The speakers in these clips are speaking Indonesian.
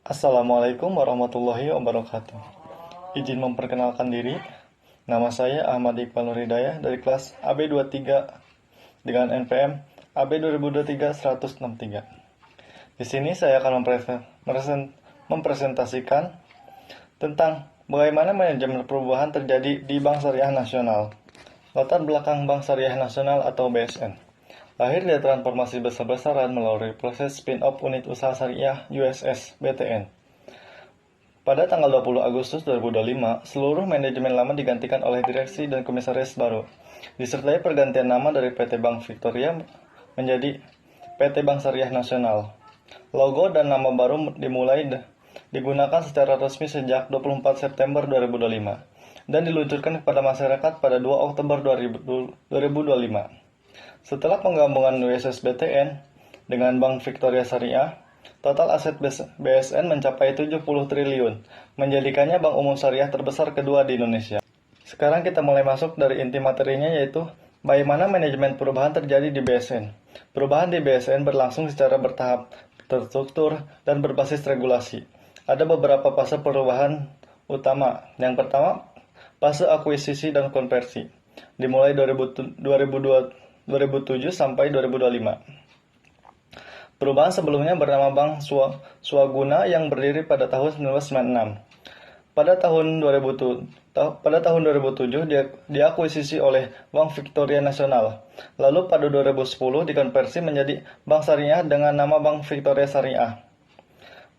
Assalamualaikum warahmatullahi wabarakatuh. Izin memperkenalkan diri. Nama saya Ahmad Iqbal Nur Hidayah dari kelas AB23 dengan NPM AB 2023-163. Di sini saya akan mempresentasikan tentang bagaimana manajemen perubahan terjadi di Bank Syariah Nasional. Latar belakang Bank Syariah Nasional atau BSN. Lahir dari transformasi besar-besaran melalui proses spin-off unit usaha syariah USS BTN. Pada tanggal 20 Agustus 2025, seluruh manajemen lama digantikan oleh direksi dan komisaris baru, disertai pergantian nama dari PT Bank Victoria menjadi PT Bank Syariah Nasional. Logo dan nama baru dimulai digunakan secara resmi sejak 24 September 2025 dan diluncurkan kepada masyarakat pada 2 Oktober 2025. Setelah penggabungan USS BTN dengan Bank Victoria Syariah, total aset BSN mencapai 70 triliun, menjadikannya bank umum syariah terbesar kedua di Indonesia. Sekarang kita mulai masuk dari inti materinya, yaitu bagaimana manajemen perubahan terjadi di BSN. Perubahan di BSN berlangsung secara bertahap, terstruktur, dan berbasis regulasi. Ada beberapa fase perubahan utama. Yang pertama, fase akuisisi dan konversi, dimulai 2007 sampai 2025. Perubahan sebelumnya bernama Bank Swaguna yang berdiri pada tahun 1996. Pada tahun 2007 diakuisisi oleh Bank Victoria Nasional. Lalu pada 2010 dikonversi menjadi Bank Syariah dengan nama Bank Victoria Syariah.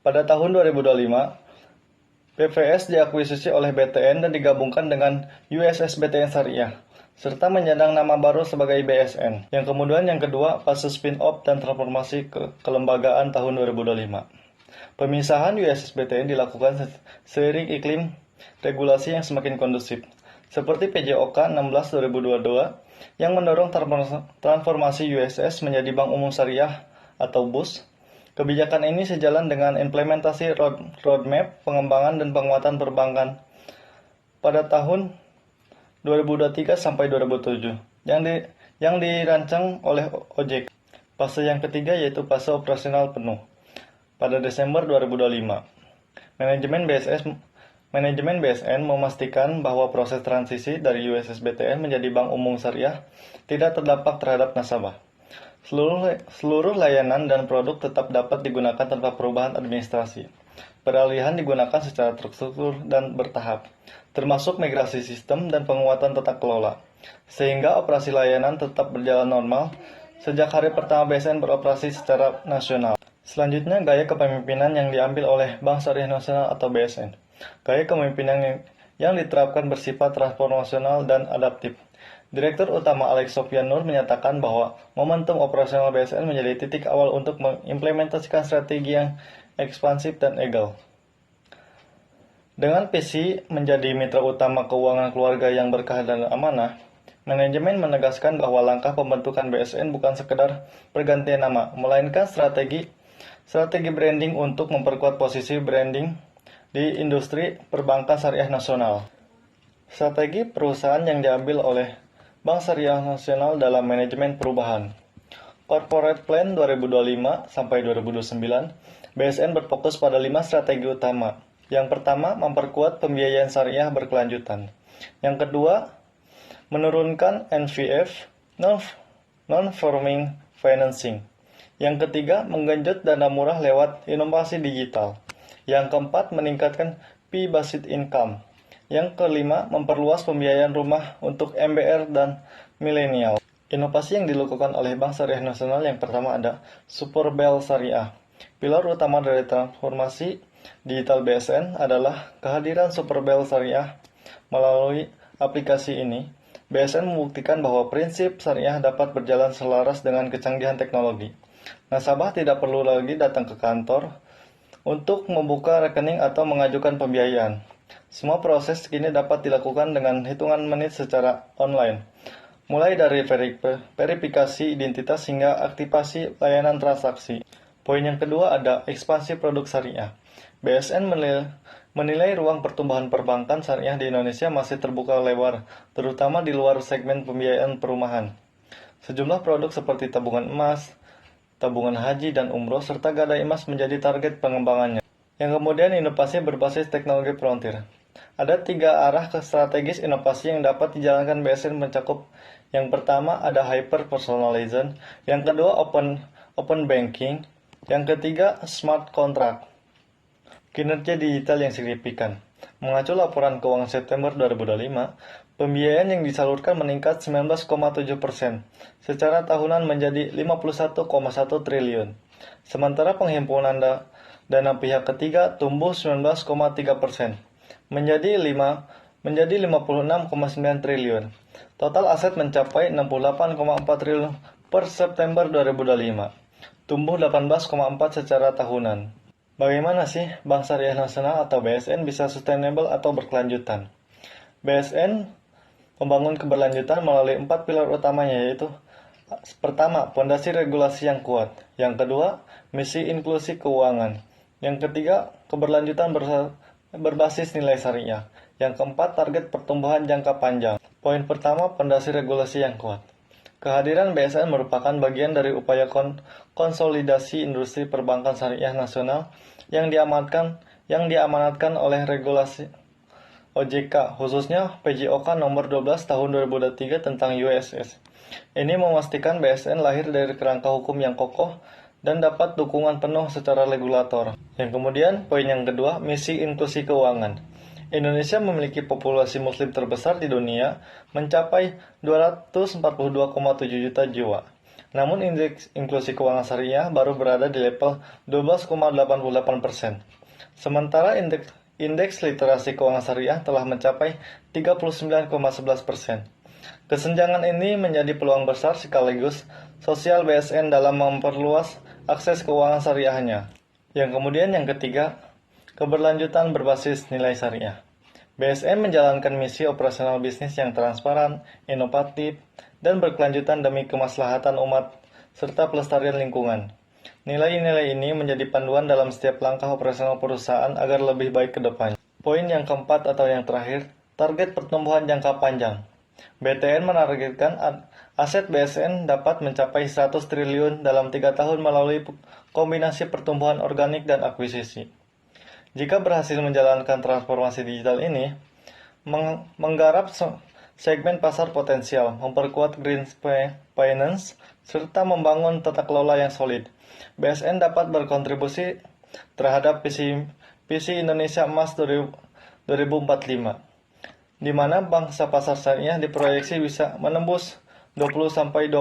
Pada tahun 2025, BVS diakuisisi oleh BTN dan digabungkan dengan USS BTN Syariah, serta menyandang nama baru sebagai BSN. Yang kedua, fase spin-off dan transformasi kelembagaan tahun 2025. Pemisahan USS BTN dilakukan seiring iklim regulasi yang semakin kondusif, seperti PJOK 16/2022 yang mendorong transformasi USS menjadi Bank Umum Syariah atau BUS. Kebijakan ini sejalan dengan implementasi roadmap pengembangan dan penguatan perbankan pada tahun 2023 sampai 2007 yang dirancang oleh OJK. Fase yang ketiga yaitu fase operasional penuh pada Desember 2025. Manajemen BSN memastikan bahwa proses transisi dari USS BTN menjadi Bank Umum Syariah tidak terdampak terhadap nasabah. Seluruh layanan dan produk tetap dapat digunakan tanpa perubahan administrasi. Peralihan digunakan secara terstruktur dan bertahap, termasuk migrasi sistem dan penguatan tata kelola, sehingga operasi layanan tetap berjalan normal sejak hari pertama BSN beroperasi secara nasional. Selanjutnya, gaya kepemimpinan yang diambil oleh Bank Syariah Nasional atau BSN. Gaya kepemimpinan yang diterapkan bersifat transformasional dan adaptif. Direktur Utama Alex Sofyan Nur menyatakan bahwa momentum operasional BSN menjadi titik awal untuk mengimplementasikan strategi yang ekspansif dan agile. Dengan visi menjadi mitra utama keuangan keluarga yang berkah dan amanah, manajemen menegaskan bahwa langkah pembentukan BSN bukan sekedar pergantian nama, melainkan strategi branding untuk memperkuat posisi branding di industri perbankan syariah nasional. Strategi perusahaan yang diambil oleh Bank Syariah Nasional dalam manajemen perubahan. Corporate Plan 2025 sampai 2029, BSN berfokus pada 5 strategi utama. Yang pertama, memperkuat pembiayaan syariah berkelanjutan. Yang kedua, menurunkan NVF, non-forming financing. Yang ketiga, menggenjot dana murah lewat inovasi digital. Yang keempat, meningkatkan fee-based income. Yang kelima, memperluas pembiayaan rumah untuk MBR dan milenial. Inovasi yang dilakukan oleh Bank Syariah Nasional yang pertama ada Superbel Syariah. Pilar utama dari transformasi digital BSN adalah kehadiran Superbel Syariah. Melalui aplikasi ini, BSN membuktikan bahwa prinsip syariah dapat berjalan selaras dengan kecanggihan teknologi. Nasabah tidak perlu lagi datang ke kantor untuk membuka rekening atau mengajukan pembiayaan. Semua proses kini dapat dilakukan dengan hitungan menit secara online, mulai dari verifikasi identitas hingga aktivasi layanan transaksi. Poin yang kedua ada ekspansi produk syariah. BSN menilai ruang pertumbuhan perbankan syariah di Indonesia masih terbuka lebar, terutama di luar segmen pembiayaan perumahan. Sejumlah produk seperti tabungan emas, tabungan haji dan umroh, serta gadai emas menjadi target pengembangannya. Yang kemudian inovasi berbasis teknologi frontier. Ada 3 arah ke strategis inovasi yang dapat dijalankan BSN mencakup. Yang pertama ada hyper personalization, yang kedua open banking, yang ketiga smart contract. Kinerja digital yang signifikan. Mengacu laporan keuangan September 2025, pembiayaan yang disalurkan meningkat 19,7% secara tahunan menjadi 51,1 triliun. Sementara penghimpunan dana pihak ketiga tumbuh 19,3% menjadi 56,9 triliun. Total aset mencapai 68,4 triliun per September 2025, tumbuh 18,4 secara tahunan. Bagaimana sih Bank Syariah Nasional atau BSN bisa sustainable atau berkelanjutan? BSN membangun keberlanjutan melalui 4 pilar utamanya, yaitu pertama, pondasi regulasi yang kuat. Yang kedua, misi inklusi keuangan. Yang ketiga, keberlanjutan berbasis nilai syariah. Yang keempat, target pertumbuhan jangka panjang. Poin pertama, pondasi regulasi yang kuat. Kehadiran BSN merupakan bagian dari upaya konsolidasi industri perbankan syariah nasional yang diamanatkan oleh regulasi OJK, khususnya PJOK nomor 12 tahun 2023 tentang USS. Ini memastikan BSN lahir dari kerangka hukum yang kokoh dan dapat dukungan penuh secara regulator. Yang kemudian, poin yang kedua, misi inklusi keuangan. Indonesia memiliki populasi muslim terbesar di dunia, mencapai 242,7 juta jiwa. Namun indeks inklusi keuangan syariah baru berada di level 12,88%. Sementara indeks literasi keuangan syariah telah mencapai 39,11%. Kesenjangan ini menjadi peluang besar sekaligus sosial BSN dalam memperluas akses keuangan syariahnya. Yang kemudian yang ketiga, keberlanjutan berbasis nilai syariah. BSN menjalankan misi operasional bisnis yang transparan, inovatif, dan berkelanjutan demi kemaslahatan umat serta pelestarian lingkungan. Nilai-nilai ini menjadi panduan dalam setiap langkah operasional perusahaan agar lebih baik ke depannya. Poin yang keempat atau yang terakhir, target pertumbuhan jangka panjang. BTN menargetkan aset BSN dapat mencapai 100 triliun dalam 3 tahun melalui kombinasi pertumbuhan organik dan akuisisi. Jika berhasil menjalankan transformasi digital ini, menggarap segmen pasar potensial, memperkuat green finance, serta membangun tata kelola yang solid, BSN dapat berkontribusi terhadap visi Indonesia Emas 2045, di mana bangsa pasar syariah diproyeksi bisa menembus 20-25%